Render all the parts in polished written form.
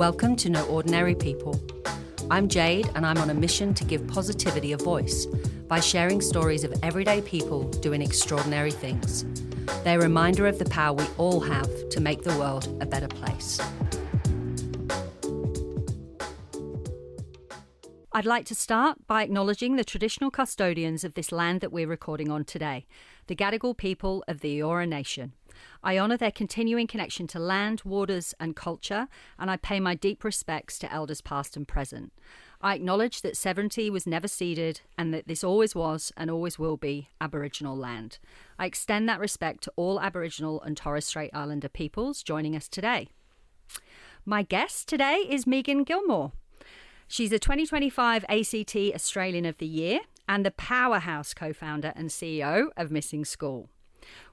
Welcome to No Ordinary People. I'm Jade, and I'm on a mission to give positivity a voice by sharing stories of everyday people doing extraordinary things. They're a reminder of the power we all have to make the world a better place. I'd like to start by acknowledging the traditional custodians of this land that we're recording on today, the Gadigal people of the Eora Nation. I honour their continuing connection to land, waters and culture, and I pay my deep respects to elders past and present. I acknowledge that sovereignty was never ceded and that this always was and always will be Aboriginal land. I extend that respect to all Aboriginal and Torres Strait Islander peoples joining us today. My guest today is Megan Gilmour. She's a 2025 ACT Australian of the Year and the powerhouse co-founder and CEO of MissingSchool.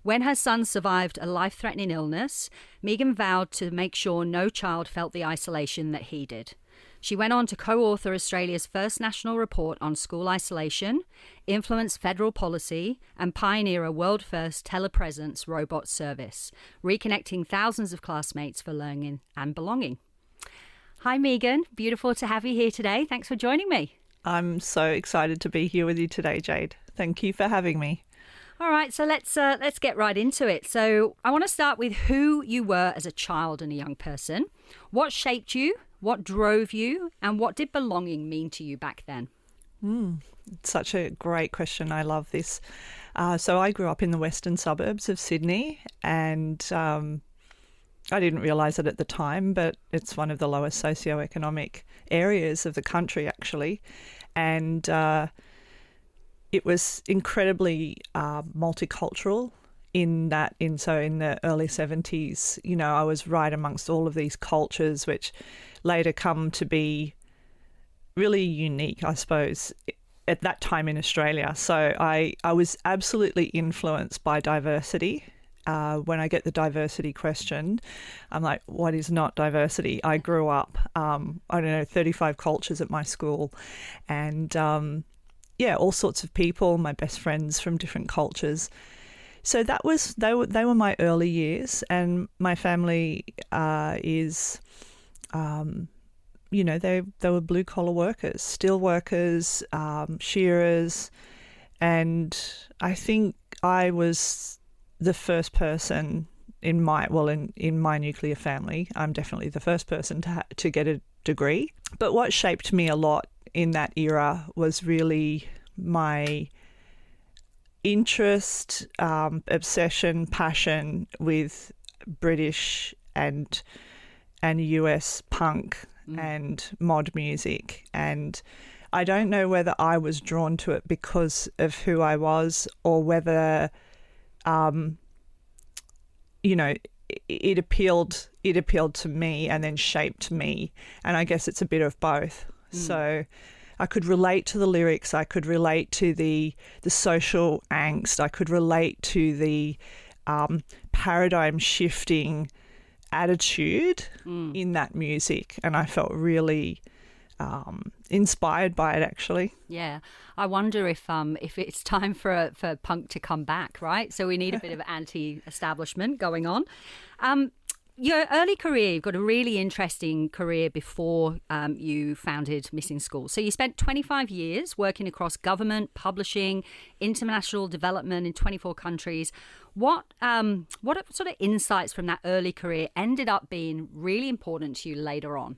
When her son survived a life-threatening illness, Megan vowed to make sure no child felt the isolation that he did. She went on to co-author Australia's first national report on school isolation, influence federal policy, and pioneer a world-first telepresence robot service, reconnecting thousands of classmates for learning and belonging. Hi, Megan. Beautiful to have you here today. Thanks for joining me. I'm so excited to be here with you today, Jade. Thank you for having me. All right, so let's get right into it. So I want to start with who you were as a child and a young person. What shaped you? What drove you? And what did belonging mean to you back then? Such a great question. I love this. So I grew up in the western suburbs of Sydney, and I didn't realise it at the time, but it's one of the lowest socioeconomic areas of the country, actually. And it was incredibly multicultural in the early 70s, you know, I was right amongst all of these cultures, which later come to be really unique, I suppose, at that time in Australia. So I was absolutely influenced by diversity. When I get the diversity question, I'm like, what is not diversity? I grew up, 35 cultures at my school, and all sorts of people, my best friends from different cultures. So they were my early years, and my family is, they were blue collar workers, steel workers, shearers, and I think I was the first person in my nuclear family. I'm definitely the first person to get a degree. But what shaped me a lot in that era was really my interest, obsession, passion with British and US punk and mod music. And I don't know whether I was drawn to it because of who I was, or whether it appealed to me and then shaped me, and I guess it's a bit of both. So I could relate to the lyrics, I could relate to the social angst, I could relate to the paradigm shifting attitude in that music, and I felt really inspired by it, actually. Yeah, I wonder if it's time for punk to come back, right? So we need a bit of anti-establishment going on. Your early career, you've got a really interesting career before you founded MissingSchool. So you spent 25 years working across government, publishing, international development in 24 countries. What sort of insights from that early career ended up being really important to you later on?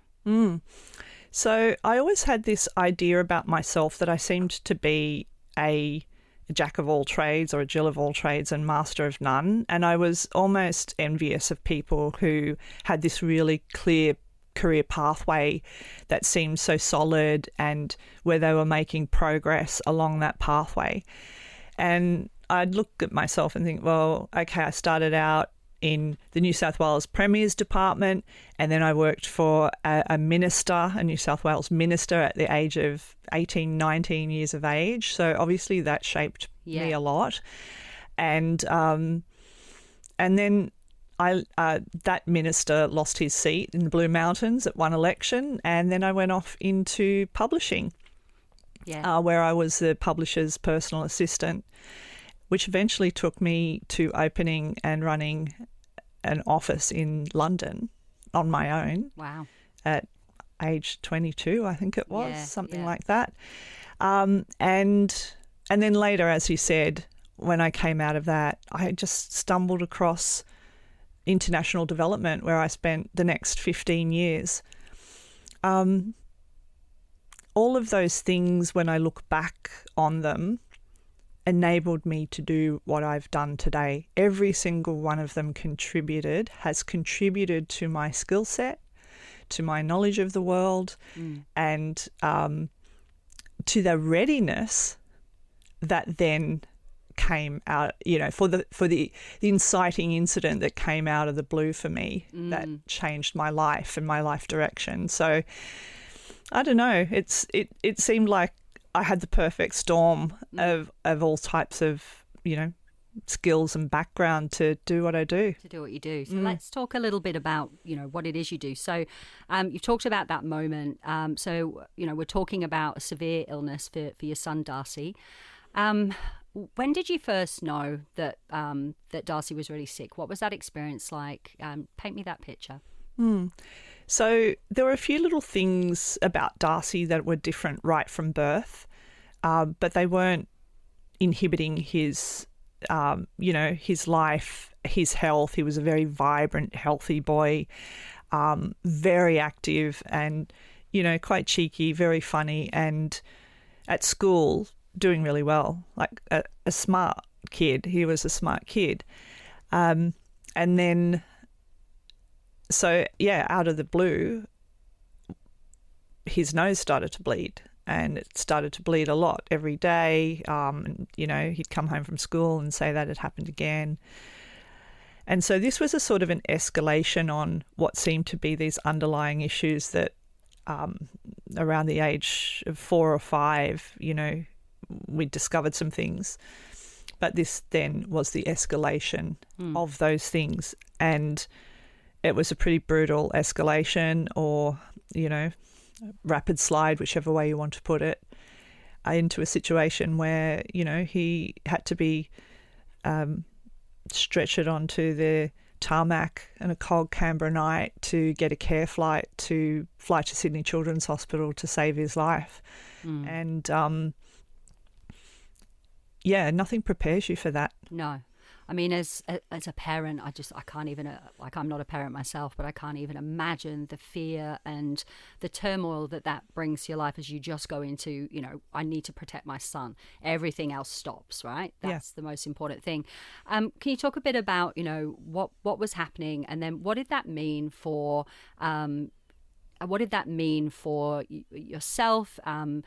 So I always had this idea about myself that I seemed to be a jack of all trades, or a Jill of all trades and master of none. And I was almost envious of people who had this really clear career pathway that seemed so solid, and where they were making progress along that pathway. And I'd look at myself and think, well, okay, I started out in the New South Wales Premier's Department, and then I worked for a minister, a New South Wales minister, at the age of 18, 19 years of age. So obviously that shaped me a lot. And then that minister lost his seat in the Blue Mountains at one election, and then I went off into publishing, where I was the publisher's personal assistant, which eventually took me to opening and running an office in London on my own. Wow. at age 22, I think it was, something yeah. like that. And then later, as you said, when I came out of that, I just stumbled across international development, where I spent the next 15 years. All of those things, when I look back on them, enabled me to do what I've done today. Every single one of them has contributed to my skill set, to my knowledge of the world, and to the readiness that then came out, for the inciting incident that came out of the blue for me, that changed my life and my life direction. So I don't know, it seemed like I had the perfect storm of all types of, skills and background to do what I do. To do what you do. So let's talk a little bit about, what it is you do. So you've talked about that moment. So, we're talking about a severe illness for your son, Darcy. When did you first know that that Darcy was really sick? What was that experience like? Paint me that picture. So there were a few little things about Darcy that were different right from birth, but they weren't inhibiting his his life, his health. He was a very vibrant, healthy boy, very active and, quite cheeky, very funny, and at school doing really well, like a smart kid. He was a smart kid. And then, so yeah, out of the blue, his nose started to bleed. And it started to bleed a lot every day. He'd come home from school and say that had happened again. And so this was a sort of an escalation on what seemed to be these underlying issues that around the age of 4 or 5, we discovered some things. But this then was the escalation of those things. And it was a pretty brutal escalation, or, rapid slide, whichever way you want to put it, into a situation where, he had to be stretchered onto the tarmac in a cold Canberra night to get a care flight to fly to Sydney Children's Hospital to save his life. And, nothing prepares you for that. No. I mean, as a parent, I can't even, I'm not a parent myself, but I can't even imagine the fear and the turmoil that brings to your life as you just go into, I need to protect my son. Everything else stops, right? That's the most important thing. Can you talk a bit about, what was happening, and then what did that mean for yourself, the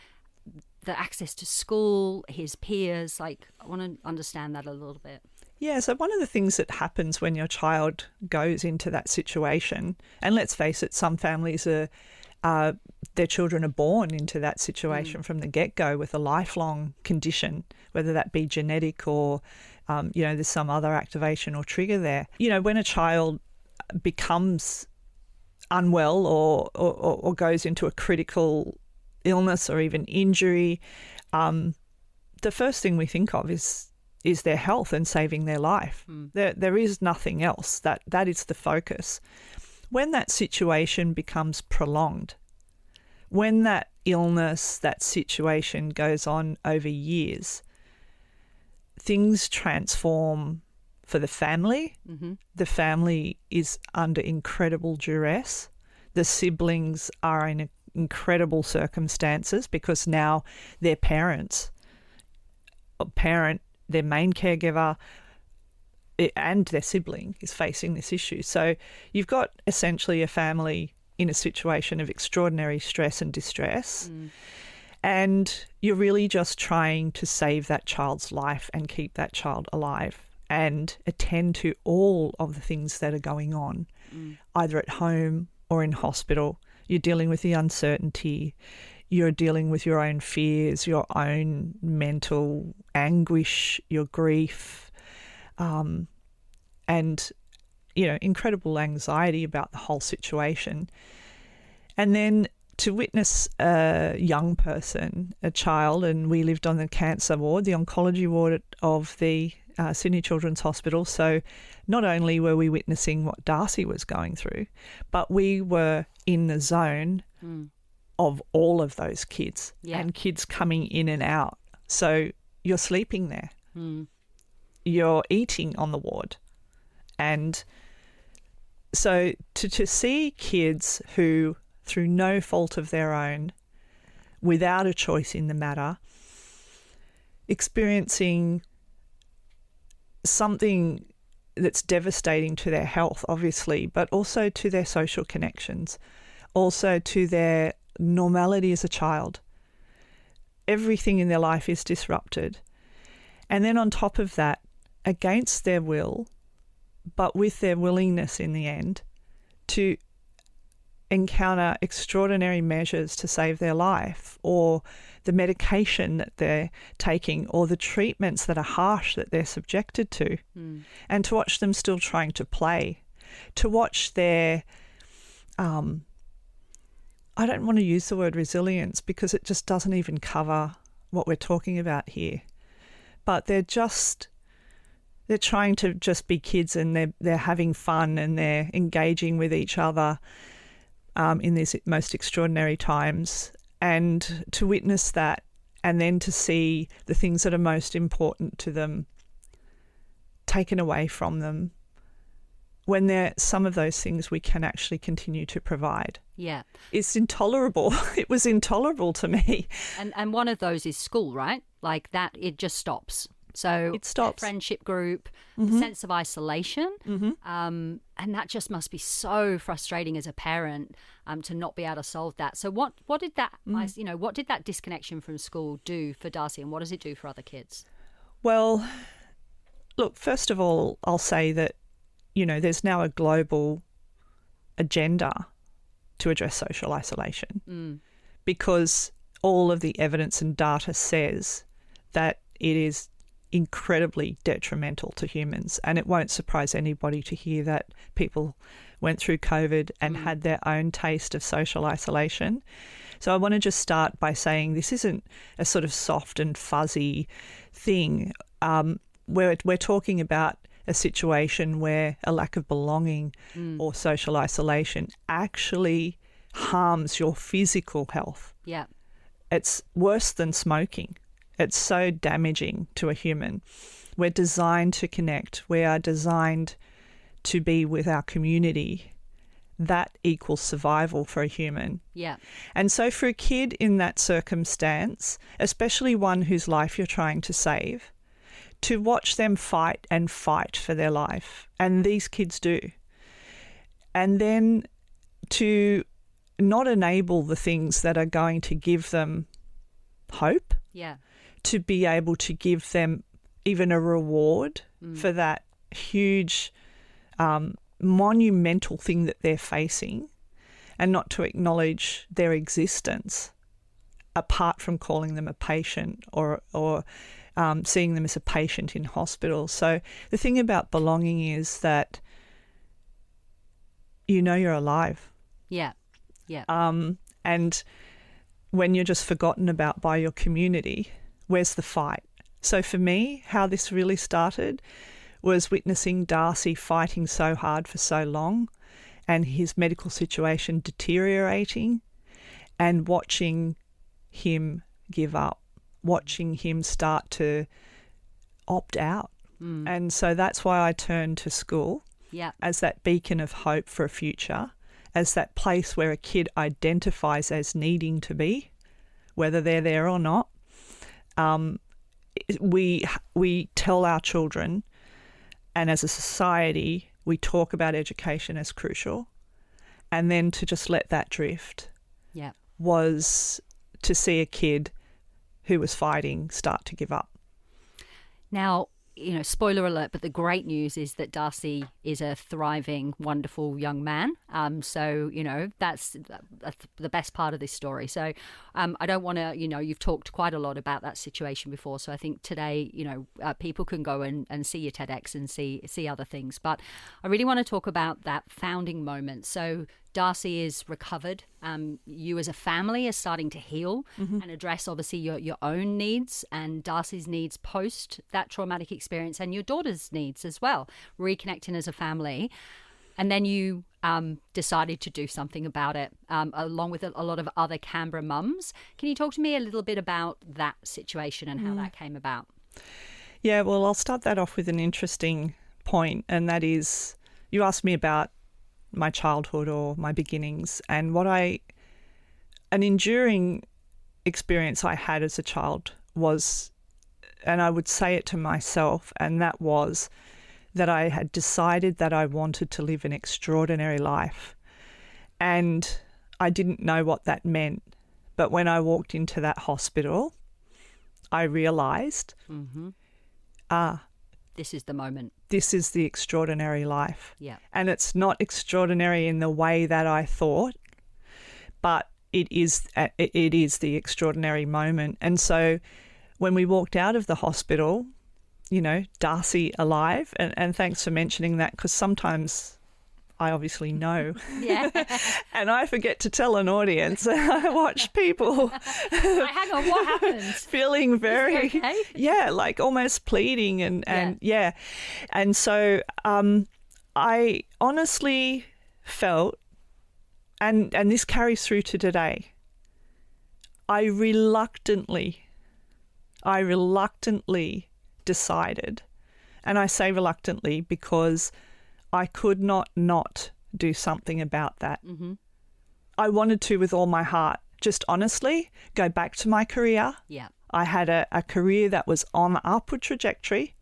access to school, his peers? I want to understand that a little bit. Yeah, so one of the things that happens when your child goes into that situation, and let's face it, some families their children are born into that situation from the get-go with a lifelong condition, whether that be genetic or, there's some other activation or trigger there. When a child becomes unwell or goes into a critical illness or even injury, the first thing we think of is their health and saving their life. There is nothing else. That is the focus. When that situation becomes prolonged, when that illness, that situation goes on over years, things transform for the family. The family is under incredible duress. The siblings are in incredible circumstances because now their their main caregiver and their sibling is facing this issue. So you've got essentially a family in a situation of extraordinary stress and distress, and you're really just trying to save that child's life and keep that child alive and attend to all of the things that are going on, either at home or in hospital. You're dealing with the uncertainty. You're dealing with your own fears, your own mental anguish, your grief, and, incredible anxiety about the whole situation. And then to witness a young person, a child, and we lived on the cancer ward, the oncology ward of the Sydney Children's Hospital. So not only were we witnessing what Darcy was going through, but we were in the zone of all of those kids and kids coming in and out. So you're sleeping there. You're eating on the ward. And so to see kids who, through no fault of their own, without a choice in the matter, experiencing something that's devastating to their health, obviously, but also to their social connections, also to their normality as a child. Everything in their life is disrupted. And then on top of that, against their will, but with their willingness in the end, to encounter extraordinary measures to save their life, or the medication that they're taking, or the treatments that are harsh that they're subjected to, and to watch them still trying to play, to watch their, I don't want to use the word resilience because it just doesn't even cover what we're talking about here, but they're trying to just be kids, and they're having fun, and they're engaging with each other in these most extraordinary times, and to witness that, and then to see the things that are most important to them taken away from them, when some of those things we can actually continue to provide. Yeah. It's intolerable. It was intolerable to me. And one of those is school, right? Like that, it just stops. So it stops. Friendship group, the sense of isolation, and that just must be so frustrating as a parent to not be able to solve that. So what did that what did that disconnection from school do for Darcy, and what does it do for other kids? Well, look, first of all, I'll say that there's now a global agenda to address social isolation because all of the evidence and data says that it is incredibly detrimental to humans. And it won't surprise anybody to hear that people went through COVID and had their own taste of social isolation. So I want to just start by saying this isn't a sort of soft and fuzzy thing. We're talking about a situation where a lack of belonging or social isolation actually harms your physical health. Yeah. It's worse than smoking. It's so damaging to a human. We're designed to connect. We are designed to be with our community. That equals survival for a human. Yeah. And so for a kid in that circumstance, especially one whose life you're trying to save, to watch them fight and fight for their life, and these kids do, and then to not enable the things that are going to give them hope. Yeah. To be able to give them even a reward for that huge, monumental thing that they're facing, and not to acknowledge their existence apart from calling them a patient or seeing them as a patient in hospital. So the thing about belonging is that you're alive. Yeah, yeah. And when you're just forgotten about by your community, where's the fight? So for me, how this really started was witnessing Darcy fighting so hard for so long and his medical situation deteriorating, and watching him give up, watching him start to opt out. And so that's why I turned to school as that beacon of hope for a future, as that place where a kid identifies as needing to be, whether they're there or not. We tell our children, and as a society, we talk about education as crucial. And then to just let that drift was to see a kid who was fighting start to give up. Now, spoiler alert, but the great news is that Darcy is a thriving, wonderful young man. So, that's the best part of this story. So I don't want to, you've talked quite a lot about that situation before. So I think today, people can go and see your TEDx and see other things. But I really want to talk about that founding moment. So Darcy is recovered. You as a family are starting to heal and address obviously your own needs and Darcy's needs post that traumatic experience and your daughter's needs as well, reconnecting as a family. And then you decided to do something about it, along with a lot of other Canberra mums. Can you talk to me a little bit about that situation and how that came about? Yeah, well, I'll start that off with an interesting point, and that is, you asked me about my childhood or my beginnings, and an enduring experience I had as a child was, and I would say it to myself, and that was that I had decided that I wanted to live an extraordinary life. And I didn't know what that meant. But when I walked into that hospital, I realised, this is the moment. This is the extraordinary life. Yeah. And it's not extraordinary in the way that I thought, but it is the extraordinary moment. And so when we walked out of the hospital, you know, Darcy alive, and thanks for mentioning that, because sometimes I obviously know. Yeah. And I forget to tell an audience. I watch people hang on, what happened? feeling very, okay? yeah, like almost pleading and yeah. And so I honestly felt, and this carries through to today, I reluctantly decided, and I say reluctantly because I could not do something about that. I wanted to with all my heart, just honestly go back to my career. Yeah. I had a career that was on the upward trajectory.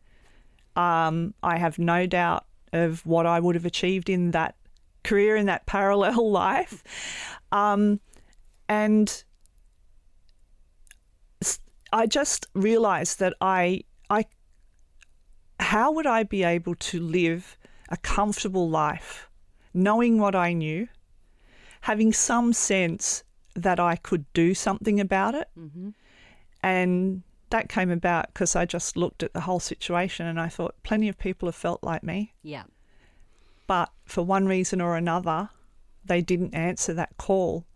I have no doubt of what I would have achieved in that career, in that parallel life. And I just realised that how would I be able to live a comfortable life, knowing what I knew, having some sense that I could do something about it? And that came about because I just looked at the whole situation and I thought plenty of people have felt like me. Yeah. But for one reason or another, they didn't answer that call.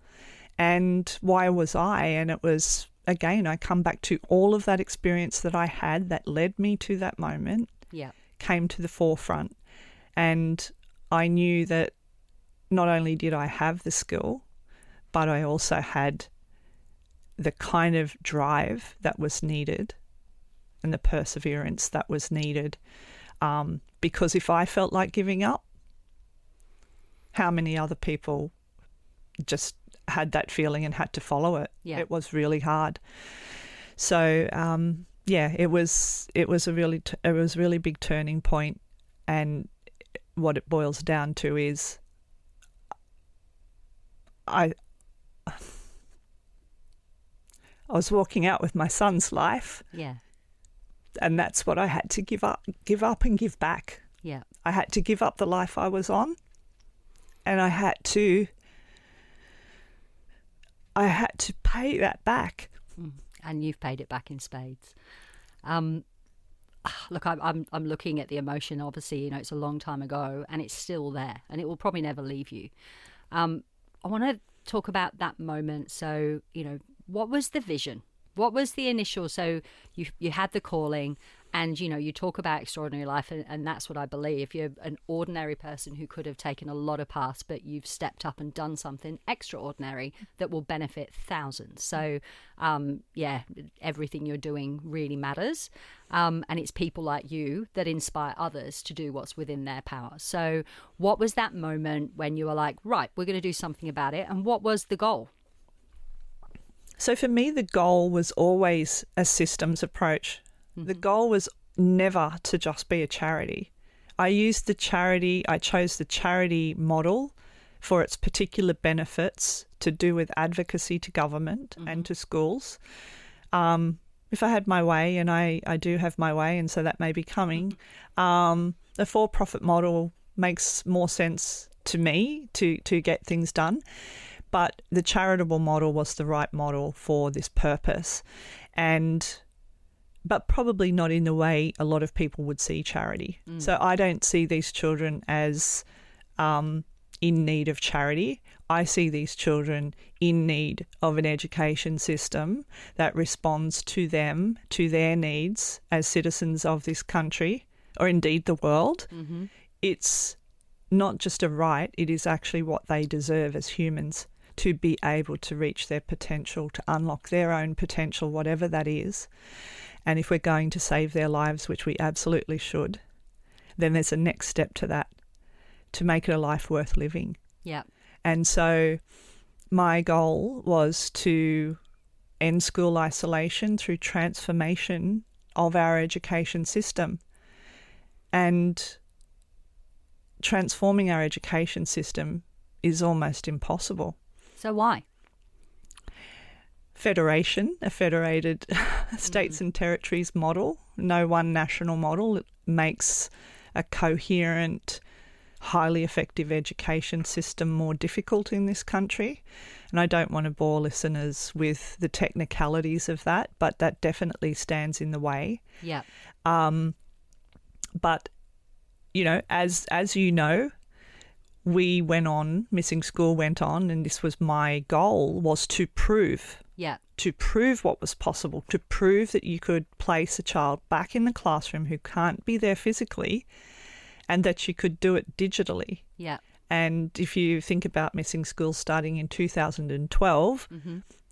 And why was I? And it was, again, I come back to all of that experience that I had that led me to that moment, came to the forefront. And I knew that not only did I have the skill, but I also had the kind of drive that was needed and the perseverance that was needed. Because if I felt like giving up, how many other people just had that feeling and had to follow it? Yeah. It was really hard. So it was a really big turning point, and what it boils down to is I was walking out with my son's life. Yeah. And that's what I had to give up and give back. Yeah. I had to give up the life I was on, and I had to pay that back. And you've paid it back in spades. Look, I'm looking at the emotion. Obviously, you know, it's a long time ago, and it's still there, and it will probably never leave you. I want to talk about that moment. So, you know, what was the vision? What was the initial? So you had the calling, and, you know, you talk about extraordinary life, and that's what I believe. You're an ordinary person who could have taken a lot of paths, but you've stepped up and done something extraordinary that will benefit thousands. So, everything you're doing really matters. And it's people like you that inspire others to do what's within their power. So what was that moment when you were like, right, we're going to do something about it? And what was the goal? So for me, the goal was always a systems approach. The goal was never to just be a charity. I chose the charity model for its particular benefits to do with advocacy to government and to schools. If I had my way, and I do have my way, and so that may be coming, the for-profit model makes more sense to me to get things done. But the charitable model was the right model for this purpose. But probably not in the way a lot of people would see charity. So I don't see these children as in need of charity. I see these children in need of an education system that responds to them, to their needs as citizens of this country, or indeed the world. Mm-hmm. It's not just a right, it is actually what they deserve as humans, to be able to reach their potential, to unlock their own potential, whatever that is. And if we're going to save their lives, which we absolutely should, then there's a next step to that, to make it a life worth living. Yeah. And so my goal was to end school isolation through transformation of our education system. And transforming our education system is almost impossible. So why? Federation, a federated states and territories model, no one national model. It makes a coherent, highly effective education system more difficult in this country. And I don't want to bore listeners with the technicalities of that, but that definitely stands in the way. Yeah. But, you know, as you know, we went on, Missing School went on, and this was my goal, was to prove what was possible, to prove that you could place a child back in the classroom who can't be there physically, and that you could do it digitally. Yeah. And if you think about Missing School starting in 2012,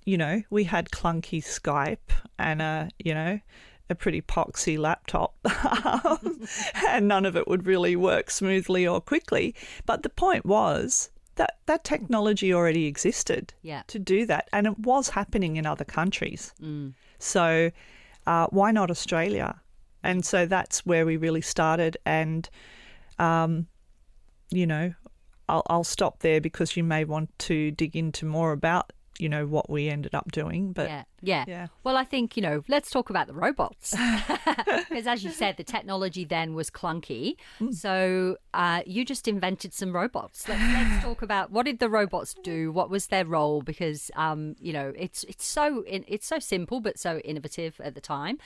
you know, we had clunky Skype and a pretty poxy laptop and none of it would really work smoothly or quickly. But the point was that technology already existed to do that, and it was happening in other countries. So why not Australia? And so that's where we really started. And, you know, I'll stop there because you may want to dig into more about, you know, what we ended up doing. But yeah. Well, I think, you know, let's talk about the robots. Because as you said, the technology then was clunky. So you just invented some robots. Let's talk about, what did the robots do? What was their role? Because, you know, it's so simple but so innovative at the time.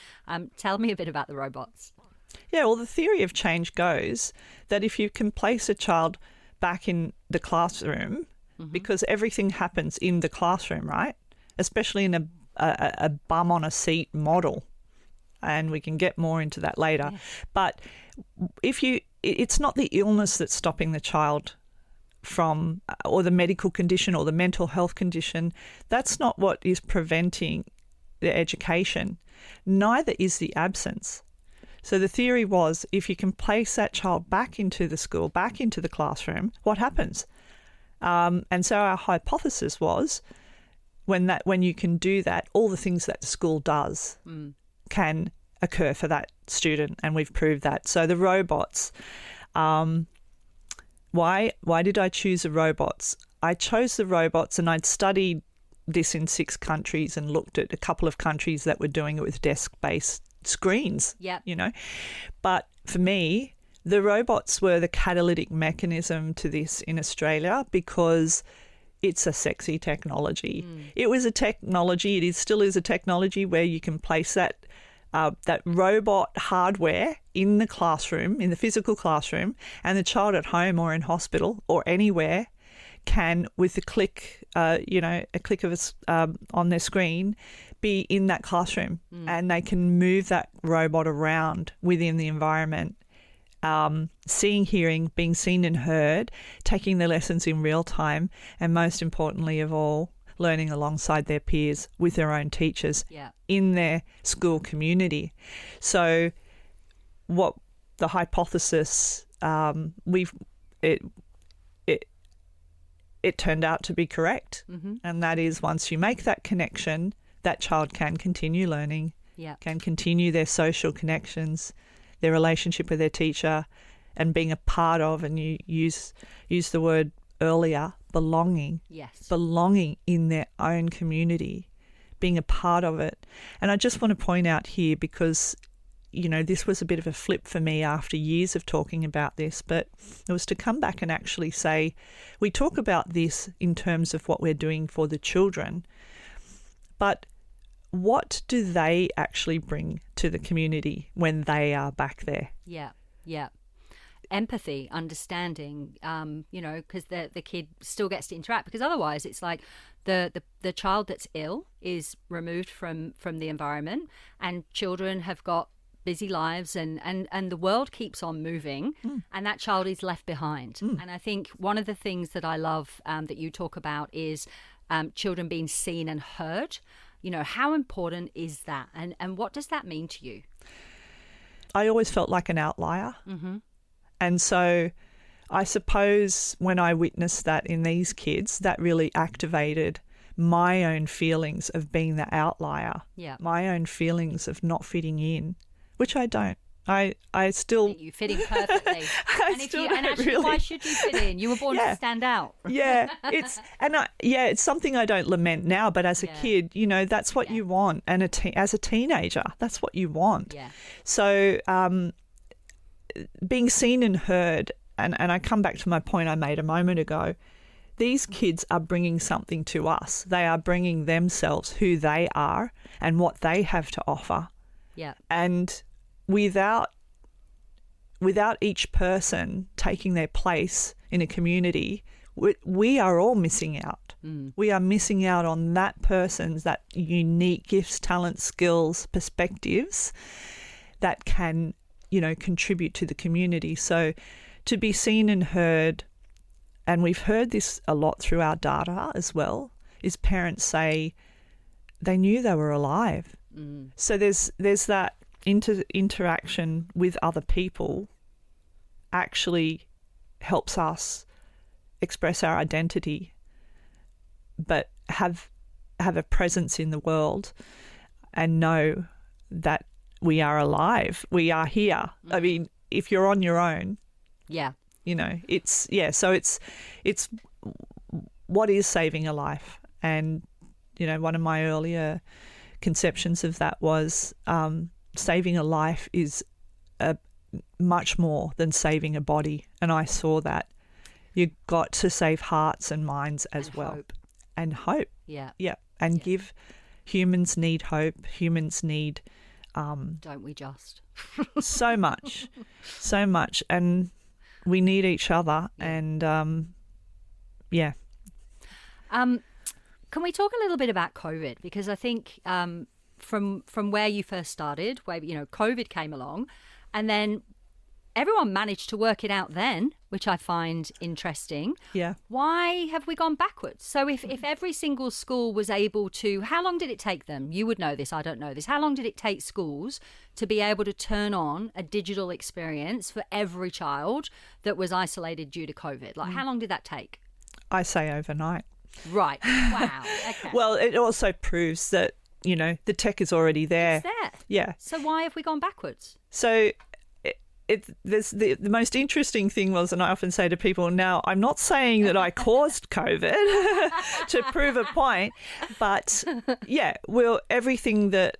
Tell me a bit about the robots. Yeah, well, the theory of change goes that if you can place a child back in the classroom, because everything happens in the classroom, right? Especially in a bum on a seat model. And we can get more into that later. Yeah. But it's not the illness that's stopping the child from, or the medical condition or the mental health condition. That's not what is preventing the education. Neither is the absence. So the theory was, if you can place that child back into the school, back into the classroom, what happens? And so our hypothesis was, when you can do that, all the things that the school does can occur for that student, and we've proved that. So the robots, why did I choose the robots? I chose the robots, and I'd studied this in 6 countries and looked at a couple of countries that were doing it with desk-based screens. You know, but for me, the robots were the catalytic mechanism to this in Australia because it's a sexy technology. It was a technology, still is a technology where you can place that robot hardware in the classroom, in the physical classroom, and the child at home or in hospital or anywhere can, with a click, a click of on their screen, be in that classroom, and they can move that robot around within the environment. Seeing, hearing, being seen and heard, taking the lessons in real time, and most importantly of all, learning alongside their peers with their own teachers in their school community. So what the hypothesis, it turned out to be correct. And that is, once you make that connection, that child can continue learning, can continue their social connections, their relationship with their teacher, and being a part of, and you use the word earlier, belonging. Belonging in their own community, being a part of it. And I just want to point out here, because, you know, this was a bit of a flip for me after years of talking about this, but it was to come back and actually say, we talk about this in terms of what we're doing for the children, but what do they actually bring to the community when they are back there? empathy, understanding, because the kid still gets to interact, because otherwise it's like the child that's ill is removed from the environment, and children have got busy lives, and the world keeps on moving, and that child is left behind. And I think one of the things that I love that you talk about is children being seen and heard. How important is that, and what does that mean to you? I always felt like an outlier. And so I suppose when I witnessed that in these kids, that really activated my own feelings of being the outlier, my own feelings of not fitting in, which I don't. I still... You fit in perfectly. Why should you fit in? You were born to stand out. It's something I don't lament now, but as a kid, that's what you want. And as a teenager, that's what you want. So being seen and heard, and I come back to my point I made a moment ago, these kids are bringing something to us. They are bringing themselves, who they are and what they have to offer. And without each person taking their place in a community, we are all missing out. We are missing out on that person's, that unique gifts, talents, skills, perspectives that can, contribute to the community. So to be seen and heard, and we've heard this a lot through our data as well, is parents say they knew they were alive. So there's that interaction with other people actually helps us express our identity, but have a presence in the world and know that we are alive. We are here. I mean, if you're on your own, so it's what is saving a life. And, one of my earlier conceptions of that was saving a life is much more than saving a body. And I saw that. You've got to save hearts and minds as well. Hope. And hope. And give. Humans need hope. Humans need... don't we just? so much. And we need each other. And, Can we talk a little bit about COVID? Because I think from where you first started, where COVID came along, and then everyone managed to work it out then, which I find interesting. Why have we gone backwards? So if every single school was able to, how long did it take them? You would know this, I don't know this. How long did it take schools to be able to turn on a digital experience for every child that was isolated due to COVID? Like, how long did that take? I say overnight. Right. Wow. Okay. Well, it also proves that, the tech is already there. It's there. Yeah. So why have we gone backwards? So the most interesting thing was, and I often say to people, now, I'm not saying that I caused COVID to prove a point, but everything that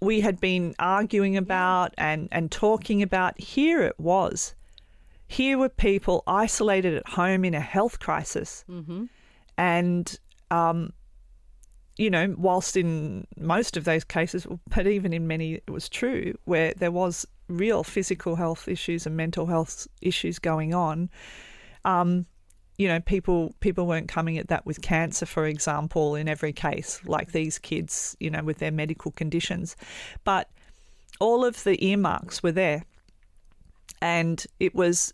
we had been arguing about and talking about, here it was. Here were people isolated at home in a health crisis. And, whilst in most of those cases, but even in many, it was true, where there was real physical health issues and mental health issues going on, people weren't coming at that with cancer, for example, in every case, like these kids, with their medical conditions. But all of the earmarks were there. And it was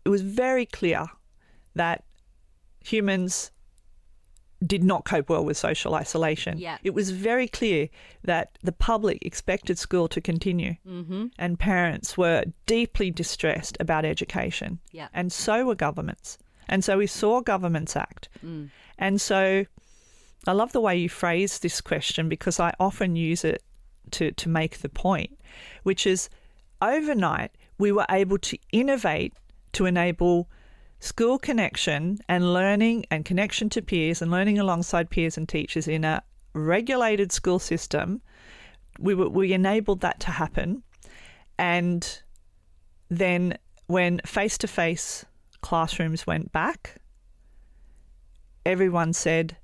very clear that humans did not cope well with social isolation. It was very clear that the public expected school to continue, and parents were deeply distressed about education, and so were governments. And so we saw governments act. And so I love the way you phrase this question, because I often use it to make the point, which is overnight we were able to innovate to enable school connection and learning and connection to peers and learning alongside peers and teachers in a regulated school system. We enabled that to happen. And then when face-to-face classrooms went back, everyone said,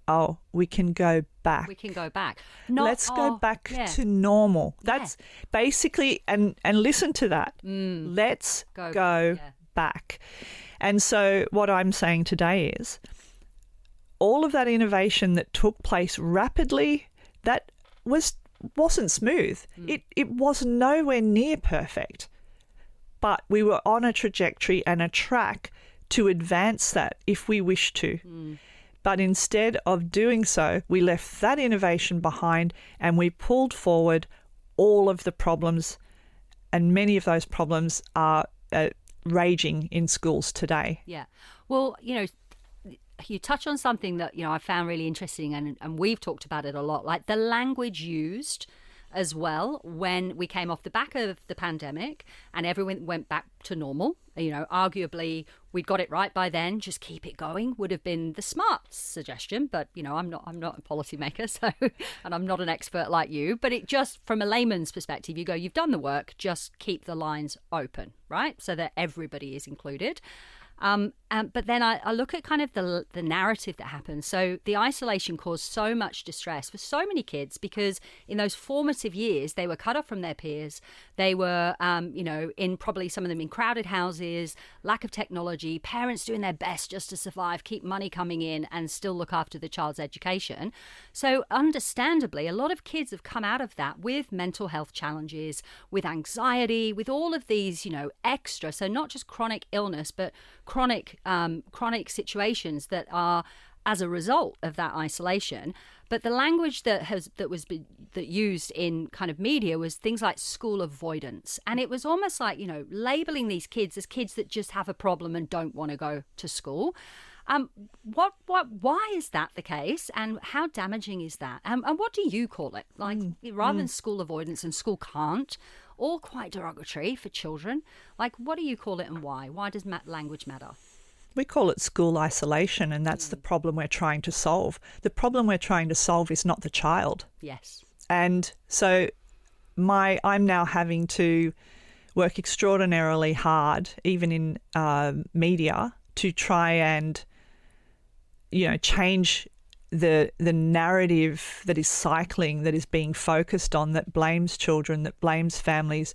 oh, we can go back. We can go back. Let's go back to normal. That's basically, and listen to that. Let's go back. And so what I'm saying today is all of that innovation that took place rapidly, that wasn't smooth. It was nowhere near perfect. But we were on a trajectory and a track to advance that if we wish to. But instead of doing so, we left that innovation behind and we pulled forward all of the problems, and many of those problems are raging in schools today. Yeah. Well, you touch on something that, I found really interesting, and we've talked about it a lot, like the language used as well when we came off the back of the pandemic and everyone went back to normal. Arguably we'd got it right by then. Just keep it going would have been the smart suggestion, but I'm not a policymaker, so, and I'm not an expert like you, but it just, from a layman's perspective, you've done the work, just keep the lines open, right? So that everybody is included. But then I look at kind of the narrative that happens. So the isolation caused so much distress for so many kids because in those formative years, they were cut off from their peers. They were, in probably some of them in crowded houses, lack of technology, parents doing their best just to survive, keep money coming in and still look after the child's education. So understandably, a lot of kids have come out of that with mental health challenges, with anxiety, with all of these, extra. So not just chronic illness, but chronic situations that are as a result of that isolation. But the language that was used in kind of media was things like school avoidance, and it was almost like labeling these kids as kids that just have a problem and don't want to go to school. Why is that the case, and how damaging is that? And what do you call it? Like rather than school avoidance and school can't, all quite derogatory for children. Like, what do you call it and why? Why does language matter? We call it school isolation, and that's the problem we're trying to solve. The problem we're trying to solve is not the child. Yes. And so I'm now having to work extraordinarily hard, even in media, to try and change the narrative that is cycling, that is being focused on, that blames children, that blames families,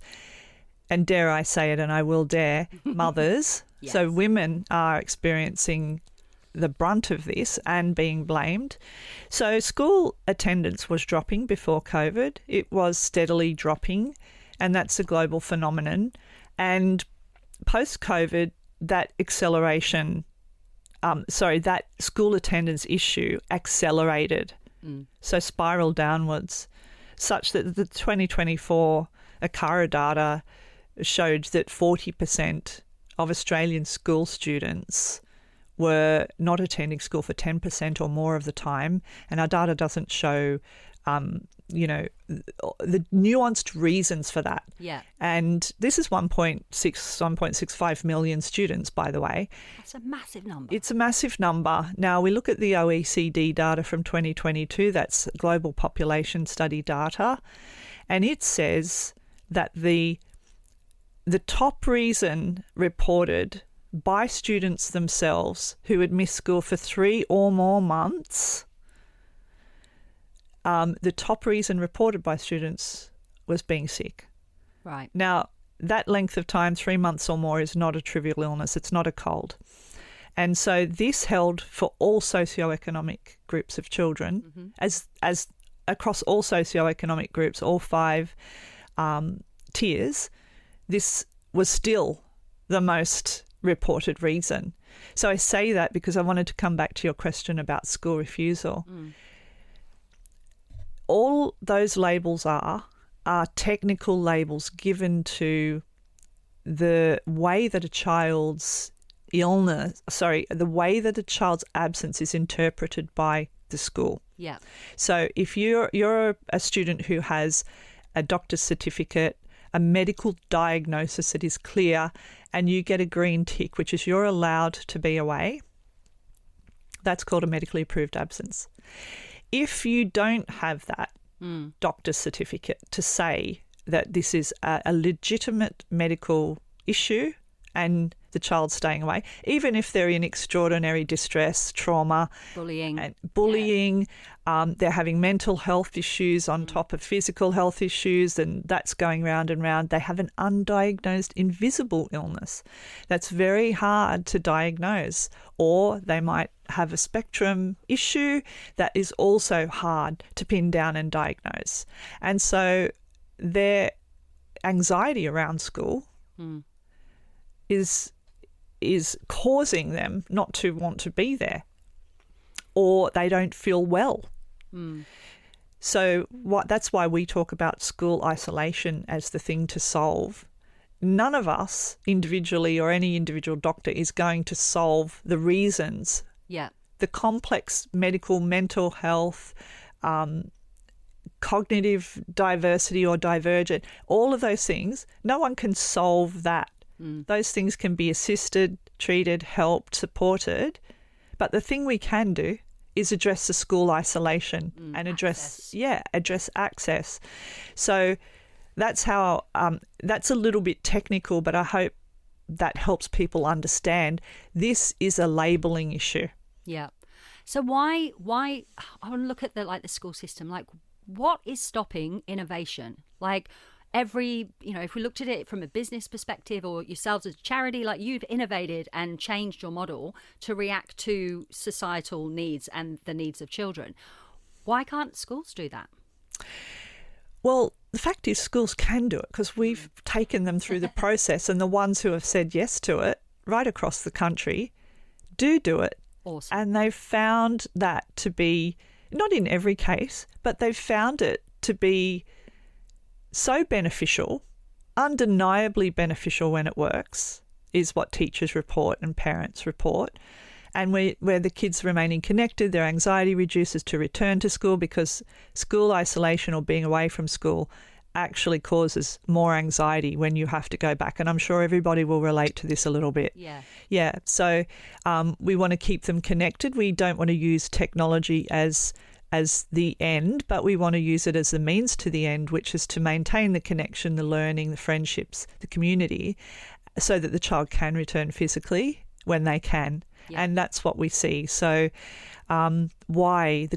and dare I say it, and I will dare, mothers. Yes. So women are experiencing the brunt of this and being blamed. So school attendance was dropping before COVID. It was steadily dropping, and that's a global phenomenon. And post-COVID, that acceleration that school attendance issue accelerated, so spiraled downwards, such that the 2024 ACARA data showed that 40% of Australian school students were not attending school for 10% or more of the time. And our data doesn't show, the nuanced reasons for that. Yeah. And this is 1.65 million students, by the way. That's a massive number. It's a massive number. Now, we look at the OECD data from 2022, that's global population study data, and it says that the top reason reported by students themselves who had missed school for 3 or more months, the top reason reported by students was being sick. Right. Now, that length of time, 3 months or more, is not a trivial illness. It's not a cold. And so this held for all socioeconomic groups of children, as across all socioeconomic groups, all 5 tiers. This was still the most reported reason. So I say that because I wanted to come back to your question about school refusal. All those labels are technical labels given to the way that a child's the way that a child's absence is interpreted by the school. Yeah. So if you're a student who has a doctor's certificate, a medical diagnosis that is clear, and you get a green tick, which is you're allowed to be away, that's called a medically approved absence. If you don't have that doctor's certificate to say that this is a legitimate medical issue and the child staying away, even if they're in extraordinary distress, trauma, bullying. They're having mental health issues on top of physical health issues, and that's going round and round. They have an undiagnosed invisible illness that's very hard to diagnose, or they might have a spectrum issue that is also hard to pin down and diagnose. And so their anxiety around school is causing them not to want to be there, or they don't feel well. So that's why we talk about school isolation as the thing to solve. None of us individually or any individual doctor is going to solve the reasons. Yeah. The complex medical, mental health, cognitive diversity or divergent, all of those things, no one can solve that. Those things can be assisted, treated, helped, supported. But the thing we can do is address the school isolation and address access. So that's how, that's a little bit technical, but I hope that helps people understand this is a labelling issue. Yeah. So why I want to look at the school system, like what is stopping innovation? Like if we looked at it from a business perspective, or yourselves as a charity, like you've innovated and changed your model to react to societal needs and the needs of children. Why can't schools do that? Well, the fact is schools can do it because we've taken them through the process, and the ones who have said yes to it right across the country do it. Awesome. And they've found that to be, not in every case, but they've found it to be so beneficial, undeniably beneficial when it works, is what teachers report and parents report. And where the kids remaining connected, their anxiety reduces to return to school, because school isolation or being away from school actually causes more anxiety when you have to go back. And I'm sure everybody will relate to this a little bit. Yeah. So we want to keep them connected. We don't want to use technology as the end, but we want to use it as the means to the end, which is to maintain the connection, the learning, the friendships, the community, so that the child can return physically when they can. Yeah. And that's what we see. So why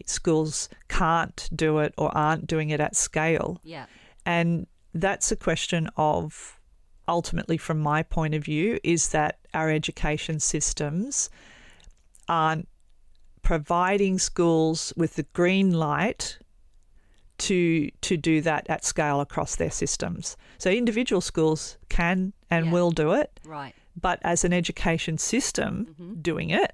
schools can't do it or aren't doing it at scale. Yeah. And that's a question of, ultimately from my point of view, is that our education systems aren't providing schools with the green light to do that at scale across their systems. So individual schools can and will do it. Right. But as an education system doing it,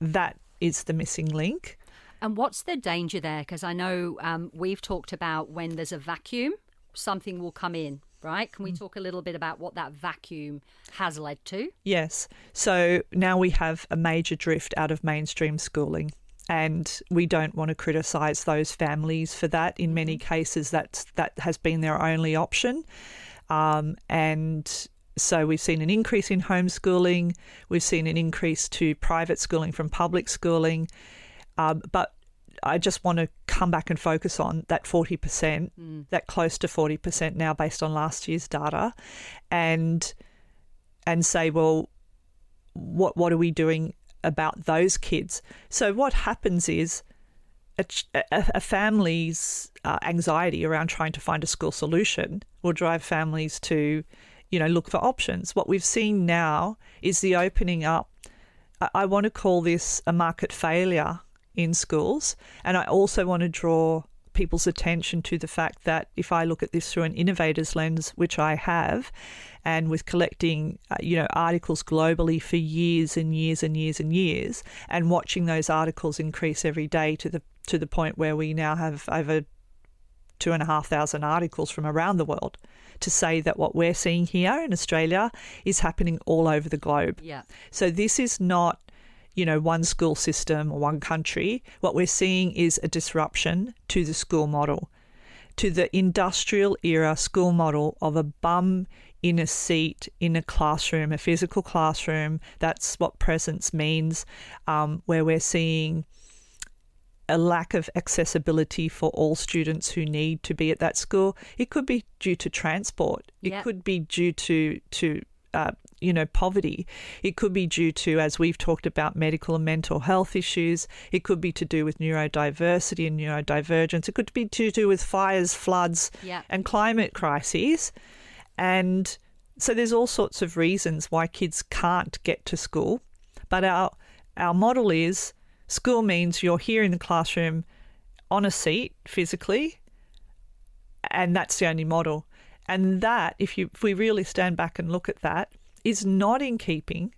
that is the missing link. And what's the danger there? Because I know we've talked about when there's a vacuum, something will come in, right? Can we talk a little bit about what that vacuum has led to? Yes. So now we have a major drift out of mainstream schooling, and we don't want to criticise those families for that. In many cases, that has been their only option. And so we've seen an increase in homeschooling. We've seen an increase to private schooling from public schooling. But I just want to come back and focus on that 40%, that close to 40% now based on last year's data, and say, well, what are we doing about those kids? So what happens is a family's anxiety around trying to find a school solution will drive families to look for options. What we've seen now is the opening up. I want to call this a market failure in schools. And I also want to draw people's attention to the fact that if I look at this through an innovator's lens, which I have, and with collecting, articles globally for years and years and years and years, and watching those articles increase every day to the point where we now have over 2,500 articles from around the world to say that what we're seeing here in Australia is happening all over the globe. Yeah. So this is not, one school system or one country. What we're seeing is a disruption to the school model, to the industrial era school model of a bum in a seat in a classroom, a physical classroom. That's what presence means, where we're seeing a lack of accessibility for all students who need to be at that school. It could be due to transport. It could be due to poverty. It could be due to, as we've talked about, medical and mental health issues. It could be to do with neurodiversity and neurodivergence. It could be to do with fires, floods, and climate crises. And so there's all sorts of reasons why kids can't get to school. But our model is school means you're here in the classroom on a seat physically, and that's the only model. And that, if we really stand back and look at that, is not in keeping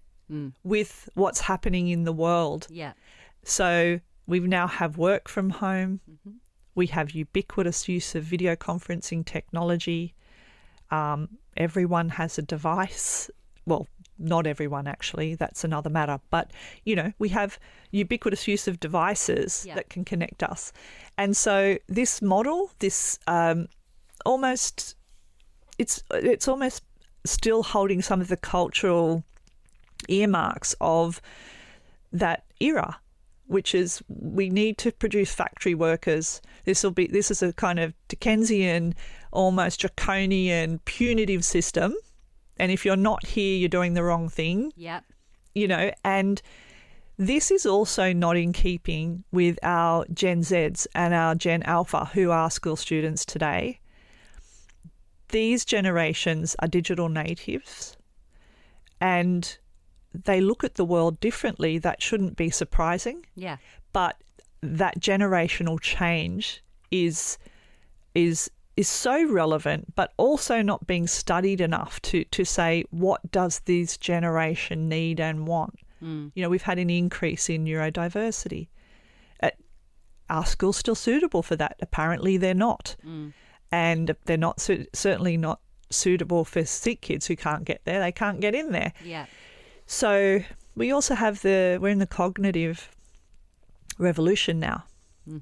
with what's happening in the world. Yeah. So we now have work from home. Mm-hmm. We have ubiquitous use of video conferencing technology. Everyone has a device. Well, not everyone, actually. That's another matter. But, we have ubiquitous use of devices that can connect us. And so this model, this almost still holding some of the cultural earmarks of that era, which is we need to produce factory workers. This is a kind of Dickensian, almost draconian, punitive system. And if you're not here, you're doing the wrong thing. Yep. And this is also not in keeping with our Gen Zs and our Gen Alpha, who are school students today. These generations are digital natives and they look at the world differently. That shouldn't be surprising. Yeah. But that generational change is so relevant, but also not being studied enough to say, what does this generation need and want? We've had an increase in neurodiversity. Are schools still suitable for that? Apparently they're not. And they're not certainly not suitable for sick kids who can't get there. They can't get in there. Yeah. So we also have we're in the cognitive revolution now.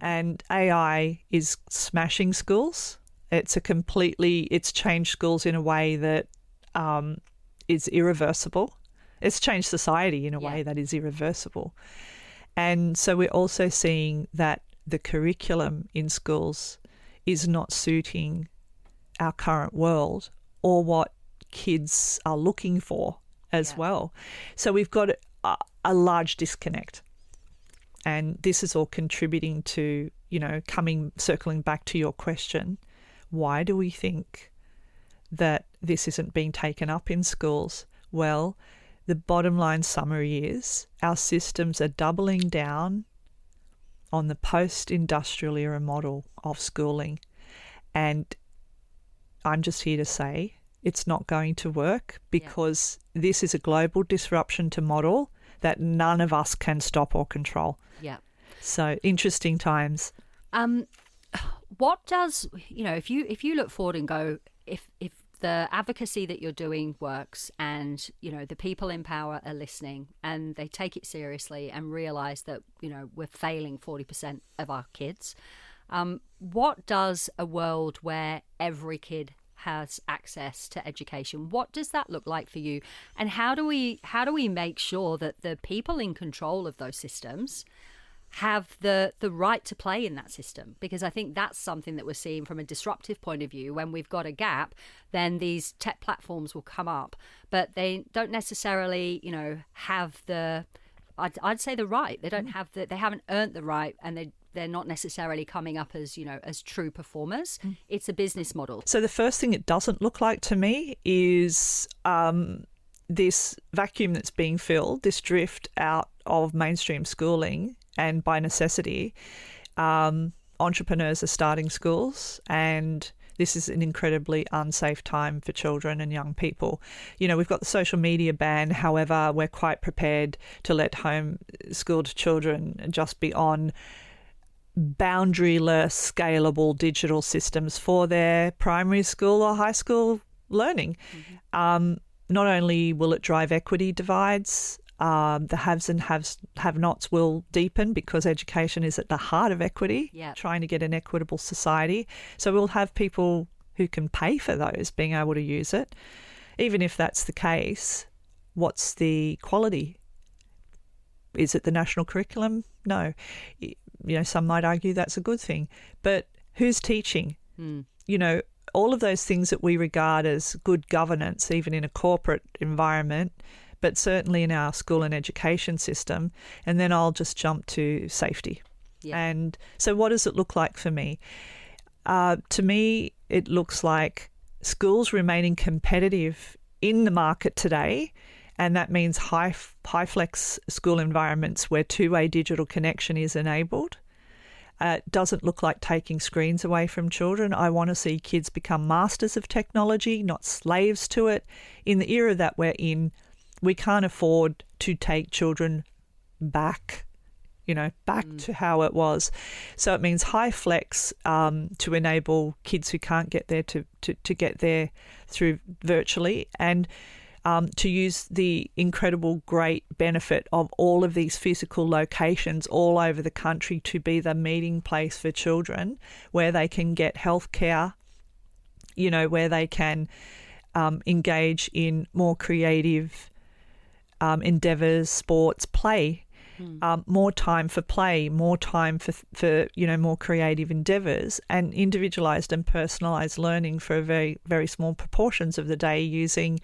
And AI is smashing schools. It's changed schools in a way that is irreversible. It's changed society in a way that is irreversible. And so we're also seeing that the curriculum in schools is not suiting our current world or what kids are looking for as well. So we've got a large disconnect. And this is all contributing to, circling back to your question, why do we think that this isn't being taken up in schools? Well, the bottom line summary is our systems are doubling down on the post-industrial era model of schooling. And I'm just here to say it's not going to work because this is a global disruption to model that none of us can stop or control. Yeah. So interesting times. What does, if you look forward and go, if the advocacy that you're doing works and, the people in power are listening and they take it seriously and realise that, we're failing 40% of our kids, what does a world where every kid has access to education, what does that look like for you? And how do we make sure that the people in control of those systems have the right to play in that system? Because I think that's something that we're seeing from a disruptive point of view. When we've got a gap, then these tech platforms will come up, but they don't necessarily, have I'd say the right. They don't have they haven't earned the right, and they're not necessarily coming up as, as true performers. It's a business model. So the first thing it doesn't look like to me is this vacuum that's being filled, this drift out of mainstream schooling. And by necessity, entrepreneurs are starting schools, and this is an incredibly unsafe time for children and young people. We've got the social media ban. However, we're quite prepared to let homeschooled children just be on boundaryless, scalable digital systems for their primary school or high school learning. Not only will it drive equity divides, the haves and have-nots will deepen because education is at the heart of equity, trying to get an equitable society. So we'll have people who can pay for those being able to use it. Even if that's the case, what's the quality? Is it the national curriculum? No. some might argue that's a good thing. But who's teaching? All of those things that we regard as good governance, even in a corporate environment, but certainly in our school and education system. And then I'll just jump to safety. Yeah. And so what does it look like for me? To me, it looks like schools remaining competitive in the market today, and that means high flex school environments where two-way digital connection is enabled. It doesn't look like taking screens away from children. I want to see kids become masters of technology, not slaves to it. In the era that we're in, we can't afford to take children back to how it was. So it means high flex to enable kids who can't get there to get there through virtually, and to use the incredible great benefit of all of these physical locations all over the country to be the meeting place for children where they can get healthcare, where they can engage in more creative endeavours, sports, play. More time for play, more time for more creative endeavours, and individualised and personalised learning for very, very small proportions of the day using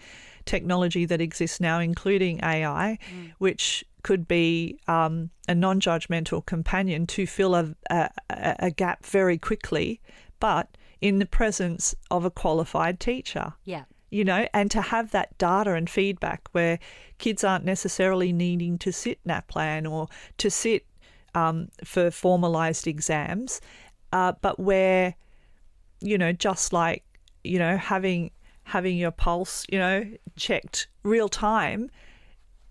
technology that exists now, including AI, which could be a non-judgmental companion to fill a gap very quickly, but in the presence of a qualified teacher. Yeah. And to have that data and feedback where kids aren't necessarily needing to sit NAPLAN or to sit for formalised exams, but where, just like, having your pulse, checked real time,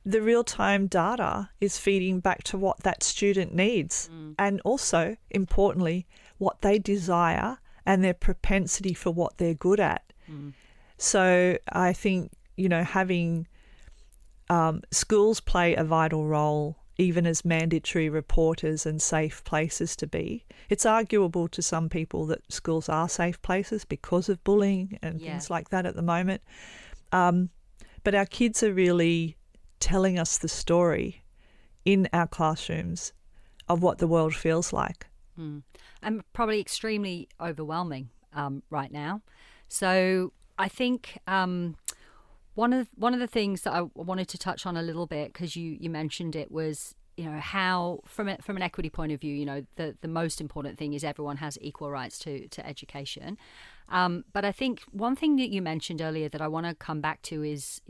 the real time data is feeding back to what that student needs, and also, importantly, what they desire and their propensity for what they're good at. So I think, having schools play a vital role, even as mandatory reporters and safe places to be. It's arguable to some people that schools are safe places because of bullying and things like that at the moment. But our kids are really telling us the story in our classrooms of what the world feels like. And probably extremely overwhelming right now. So I think one of the things that I wanted to touch on a little bit, because you mentioned it, was how from an equity point of view, the most important thing is everyone has equal rights to education. But I think one thing that you mentioned earlier that I want to come back to is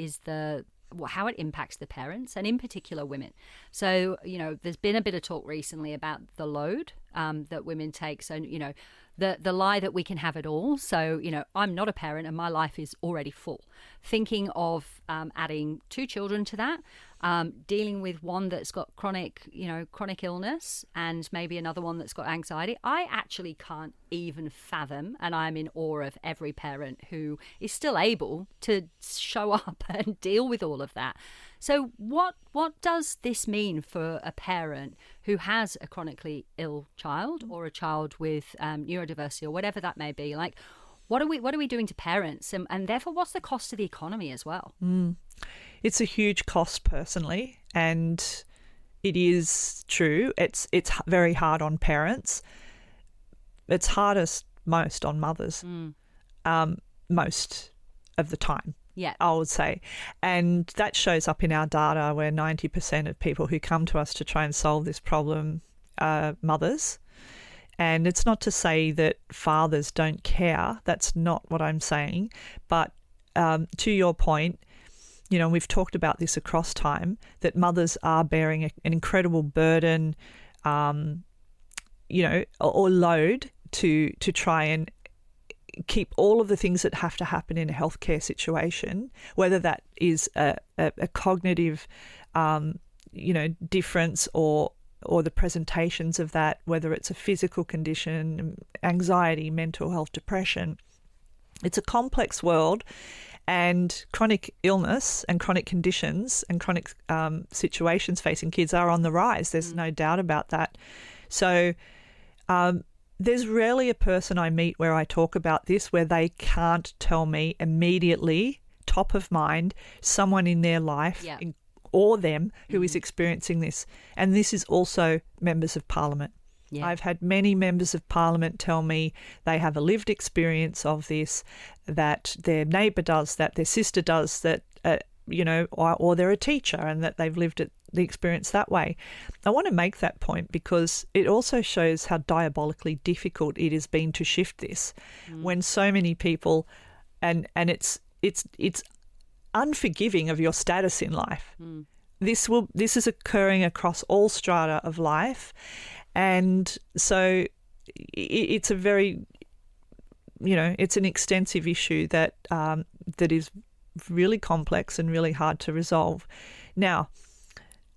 how it impacts the parents, and in particular women. So there's been a bit of talk recently about the load that women take. So the lie that we can have it all. So, I'm not a parent and my life is already full. Thinking of adding 2 children to that, dealing with one that's got chronic illness and maybe another one that's got anxiety. I actually can't even fathom, and I'm in awe of every parent who is still able to show up and deal with all of that. So what does this mean for a parent who has a chronically ill child or a child with neurodiversity or whatever that may be? Like, what are we doing to parents, and therefore what's the cost to the economy as well? It's a huge cost personally, and it is true. It's very hard on parents. It's hardest most on mothers, most of the time. Yeah, I would say. And that shows up in our data where 90% of people who come to us to try and solve this problem are mothers. And it's not to say that fathers don't care. That's not what I'm saying. But to your point, we've talked about this across time, that mothers are bearing an incredible burden, or load to try and keep all of the things that have to happen in a healthcare situation, whether that is a cognitive, difference or the presentations of that, whether it's a physical condition, anxiety, mental health, depression. It's a complex world, and chronic illness and chronic conditions and chronic situations facing kids are on the rise. There's no doubt about that. So there's rarely a person I meet where I talk about this where they can't tell me immediately, top of mind, someone in their life or them who is experiencing this. And this is also members of Parliament. Yeah. I've had many members of parliament tell me they have a lived experience of this, that their neighbour does, that their sister does, that, or they're a teacher and that they've lived the experience that way. I want to make that point because it also shows how diabolically difficult it has been to shift this when so many people, and it's unforgiving of your status in life. This is occurring across all strata of life, and so it's a very, it's an extensive issue that is really complex and really hard to resolve. Now,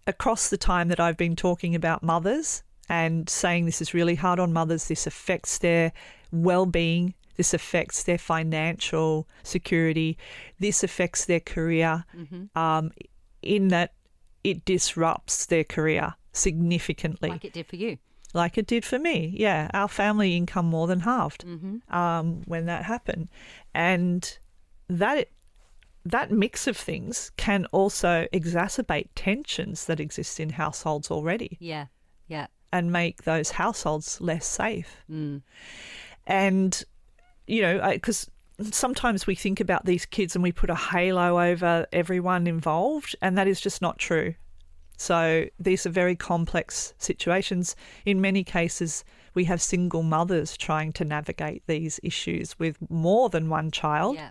across the time that I've been talking about mothers and saying this is really hard on mothers, this affects their well-being, this affects their financial security, this affects their career, in that it disrupts their career significantly. Like it did for you. Like it did for me, yeah. Our family income more than halved when that happened. And that mix of things can also exacerbate tensions that exist in households already. Yeah, yeah. And make those households less safe. And, because sometimes we think about these kids and we put a halo over everyone involved, and that is just not true. So these are very complex situations. In many cases, we have single mothers trying to navigate these issues with more than one child. Yeah.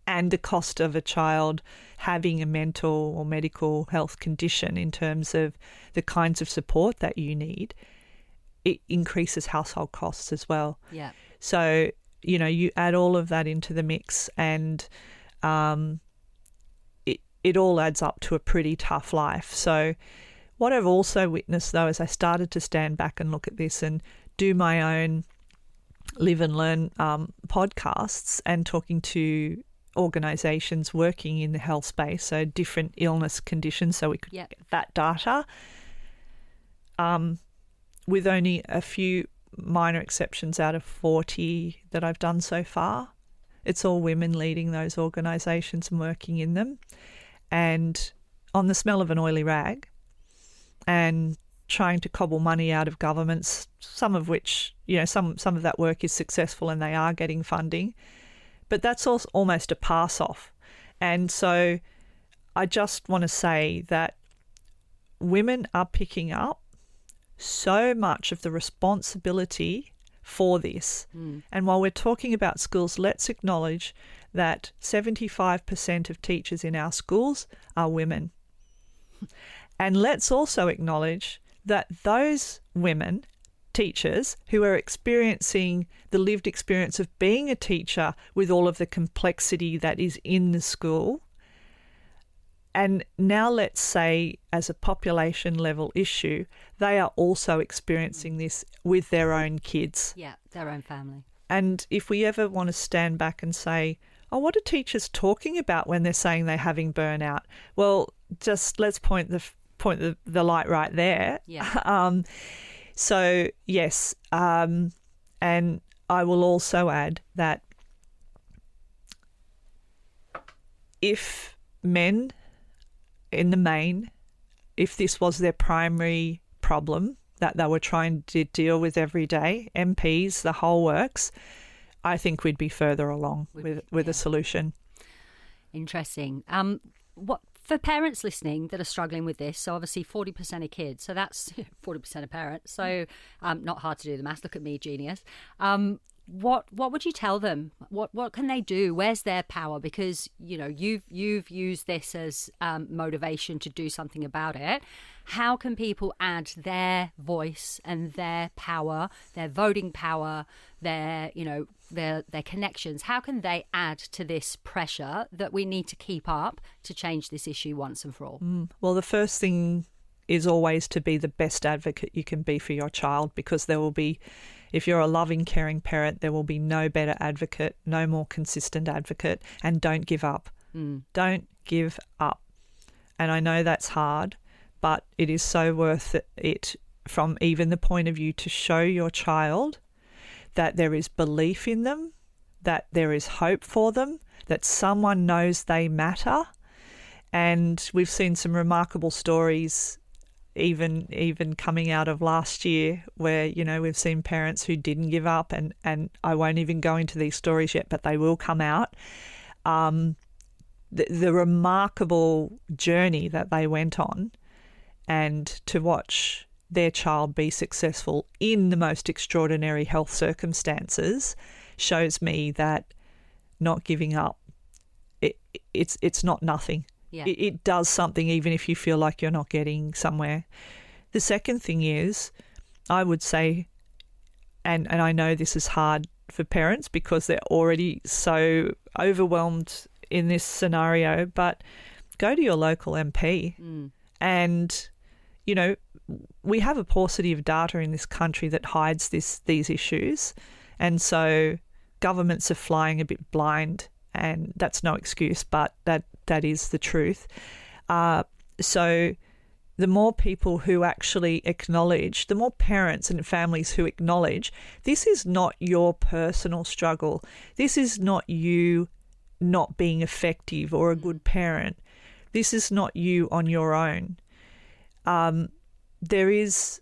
And the cost of a child having a mental or medical health condition in terms of the kinds of support that you need, it increases household costs as well. Yeah. So, you add all of that into the mix, and it all adds up to a pretty tough life. So what I've also witnessed, though, as I started to stand back and look at this and do my own live and learn podcasts and talking to organisations working in the health space, so different illness conditions, so we could get that data, with only a few minor exceptions out of 40 that I've done so far. It's all women leading those organisations and working in them. And on the smell of an oily rag, and trying to cobble money out of governments, some of which, some of that work is successful and they are getting funding, but that's also almost a pass off. And so I just want to say that women are picking up so much of the responsibility for this. And while we're talking about schools, let's acknowledge that 75% of teachers in our schools are women. And let's also acknowledge that those women, teachers, who are experiencing the lived experience of being a teacher with all of the complexity that is in the school, and now let's say as a population level issue, they are also experiencing this with their own kids. Yeah, their own family. And if we ever want to stand back and say, oh, what are teachers talking about when they're saying they're having burnout? Well, just let's point the light right there. Yeah. So, yes, and I will also add that if men, in the main, if this was their primary problem that they were trying to deal with every day, MPs, the whole works, I think we'd be further along with a solution. Interesting. What for parents listening that are struggling with this? So obviously 40% of kids, so that's 40% of parents. So not hard to do the math. Look at me, genius. What would you tell them? What can they do? Where's their power? Because you've used this as motivation to do something about it. How can people add their voice and their power, their voting power, their connections? How can they add to this pressure that we need to keep up to change this issue once and for all? Well, the first thing is always to be the best advocate you can be for your child, because there will be, if you're a loving, caring parent, there will be no better advocate, no more consistent advocate, and don't give up. Don't give up. And I know that's hard, but it is so worth it from even the point of view to show your child that there is belief in them, that there is hope for them, that someone knows they matter. And we've seen some remarkable stories even coming out of last year where, you know, we've seen parents who didn't give up, and I won't even go into these stories yet, but they will come out. The remarkable journey that they went on, and to watch their child be successful in the most extraordinary health circumstances shows me that not giving up, it's not nothing. Yeah. It does something even if you feel like you're not getting somewhere. The second thing is, I would say, and I know this is hard for parents because they're already so overwhelmed in this scenario, but go to your local MP. And, you know, we have a paucity of data in this country that hides these issues. And so governments are flying a bit blind, and that's no excuse, but that is the truth. So the more people who actually acknowledge, the more parents and families who acknowledge, this is not your personal struggle. This is not you not being effective or a good parent. This is not you on your own. There is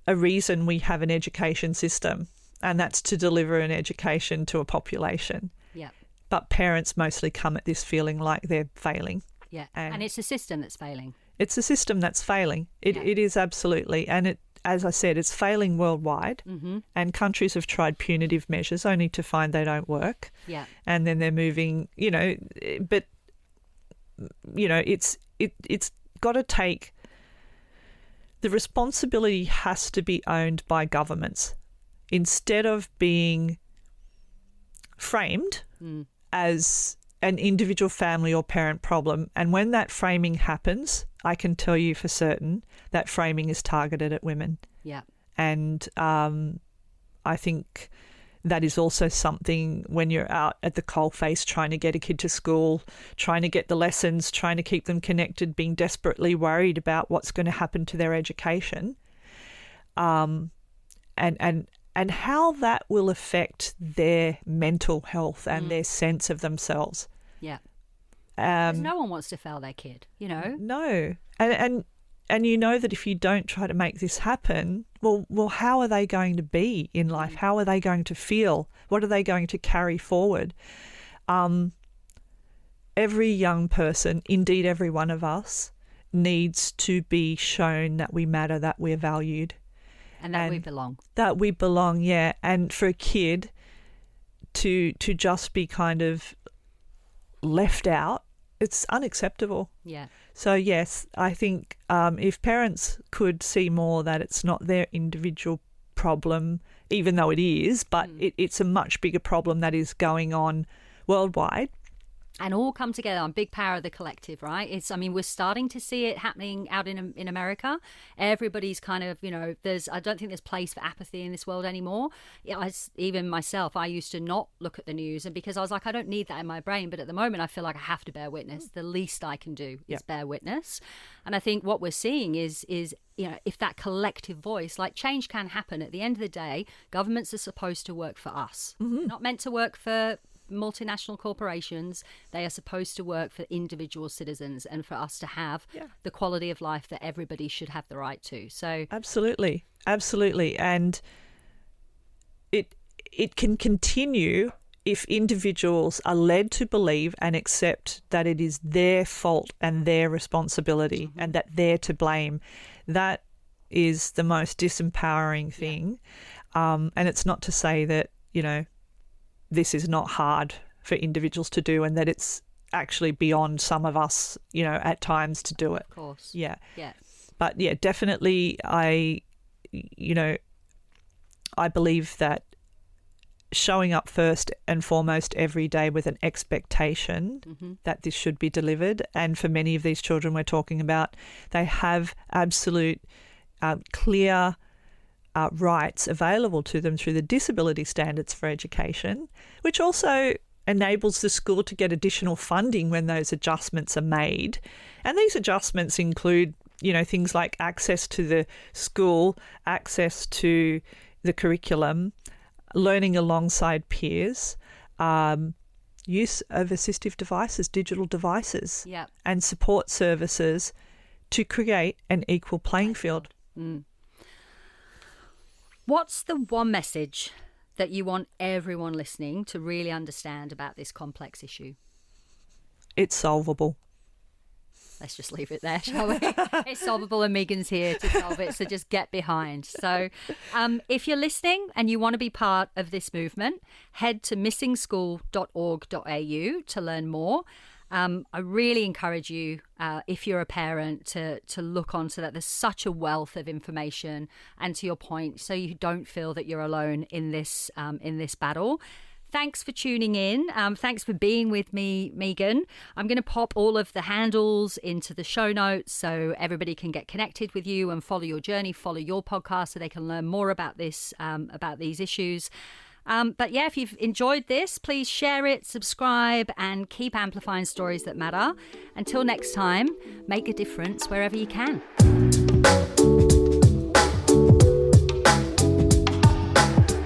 a reason we have an education system, and that's to deliver an education to a population. Yeah. But parents mostly come at this feeling like they're failing. Yeah. And it's a system that's failing. It's a system that's failing. It is absolutely. And it, as I said, it's failing worldwide. And countries have tried punitive measures only to find they don't work. Yeah. And then they're moving, you know, but, you know, it's got to take, the responsibility has to be owned by governments instead of being framed as an individual family or parent problem. And when that framing happens, I can tell you for certain that framing is targeted at women. Yeah. And I think that is also something when you're out at the coalface trying to get a kid to school, trying to get the lessons, trying to keep them connected, being desperately worried about what's going to happen to their education, and how that will affect their mental health and their sense of themselves. Yeah. Because no one wants to fail their kid, you know? No. And you know that if you don't try to make this happen, well, how are they going to be in life? How are they going to feel? What are they going to carry forward? Every young person, indeed every one of us, needs to be shown that we matter, that we're valued. And that we belong. That we belong, yeah. And for a kid to just be kind of left out, it's unacceptable. Yeah. So, yes, I think if parents could see more that it's not their individual problem, even though it is, but it's a much bigger problem that is going on worldwide. And all come together on big power of the collective, right? We're starting to see it happening out in America. Everybody's kind of, you know, I don't think there's place for apathy in this world anymore. Even myself, I used to not look at the news, and because I was like, I don't need that in my brain. But at the moment, I feel like I have to bear witness. The least I can do is bear witness. And I think what we're seeing is, you know, if that collective voice, like change can happen. At the end of the day, governments are supposed to work for us, not meant to work for multinational corporations. They are supposed to work for individual citizens and for us to have the quality of life that everybody should have the right to. So absolutely, and it can continue if individuals are led to believe and accept that it is their fault and their responsibility and that they're to blame. That is the most disempowering thing. And it's not to say that, you know, this is not hard for individuals to do and that it's actually beyond some of us, you know, at times to do it. Of course. Yeah. Yeah. But yeah, definitely I believe that showing up first and foremost every day with an expectation that this should be delivered. And for many of these children we're talking about, they have absolute clear rights available to them through the disability standards for education, which also enables the school to get additional funding when those adjustments are made. And these adjustments include, you know, things like access to the school, access to the curriculum, learning alongside peers, use of assistive devices, digital devices, and support services to create an equal playing field. What's the one message that you want everyone listening to really understand about this complex issue? It's solvable. Let's just leave it there, shall we? It's solvable and Megan's here to solve it, so just get behind. So if you're listening and you want to be part of this movement, head to missingschool.org.au to learn more. I really encourage you, if you're a parent, to look onto that. There's such a wealth of information, and to your point, so you don't feel that you're alone in this battle. Thanks for tuning in. Thanks for being with me, Megan. I'm going to pop all of the handles into the show notes so everybody can get connected with you and follow your journey, follow your podcast, so they can learn more about this, about these issues. But yeah, if you've enjoyed this, please share it, subscribe, and keep amplifying stories that matter. Until next time, make a difference wherever you can.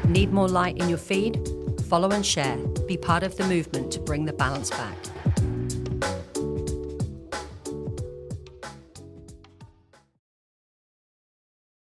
Need more light in your feed? Follow and share. Be part of the movement to bring the balance back.